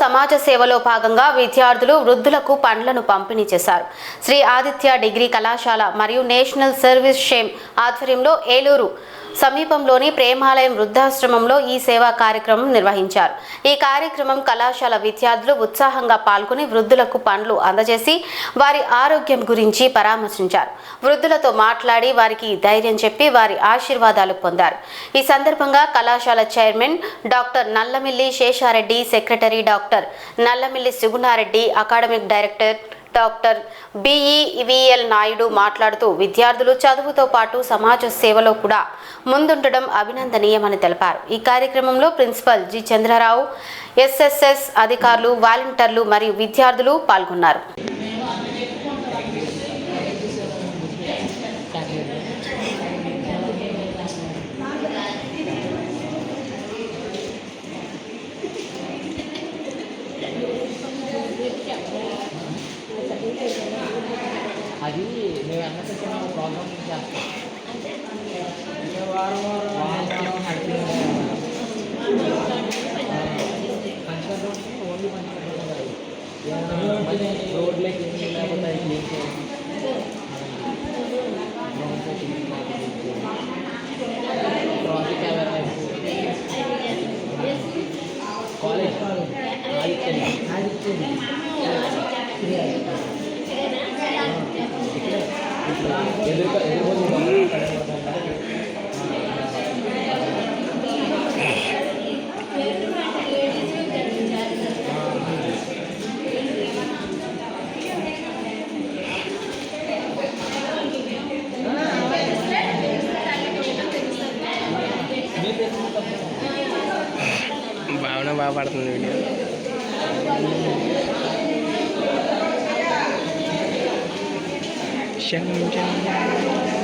సమాజ సేవలో భాగంగా విద్యార్థులు వృద్ధులకు పండ్లను పంపిణీ చేశారు. శ్రీ ఆదిత్య డిగ్రీ కళాశాల మరియు నేషనల్ సర్వీస్ షేమ్ ఆధ్వర్యంలో ఏలూరు సమీపంలోని ప్రేమాలయం వృద్ధాశ్రమంలో ఈ సేవా కార్యక్రమం నిర్వహించారు. ఈ కార్యక్రమం కళాశాల విద్యార్థులు ఉత్సాహంగా పాల్గొని వృద్ధులకు పండ్లు అందజేసి వారి ఆరోగ్యం గురించి పరామర్శించారు. వృద్ధులతో మాట్లాడి వారికి ధైర్యం చెప్పి వారి ఆశీర్వాదాలు పొందారు. ఈ సందర్భంగా కళాశాల chairman doctor Nallamilli Seshareddy, secretary doctor Nallamilli Sugunareddy, academic director doctor B E V L Naidu మాట్లాడుతూ విద్యార్థులు చదువుతో పాటు సమాజ సేవలో కూడా ముందుండడం అభినందనీయమని తెలిపారు. ఈ కార్యక్రమంలో ప్రిన్సిపల్ జి చంద్రరావు, ఎస్ఎస్ఎస్ అధికారులు, వాలంటీర్లు మరియు విద్యార్థులు పాల్గొన్నారు. అది మేము అన్నట్టు ప్రోగ్రామ్ చేస్తాం. ఓన్లీ మళ్ళీ రోడ్లకి లేకపోతే ట్రాఫిక్ అవేర్నెస్, కాలేజ్ భావన బాగా పడుతుంది వీడియో. శంకర్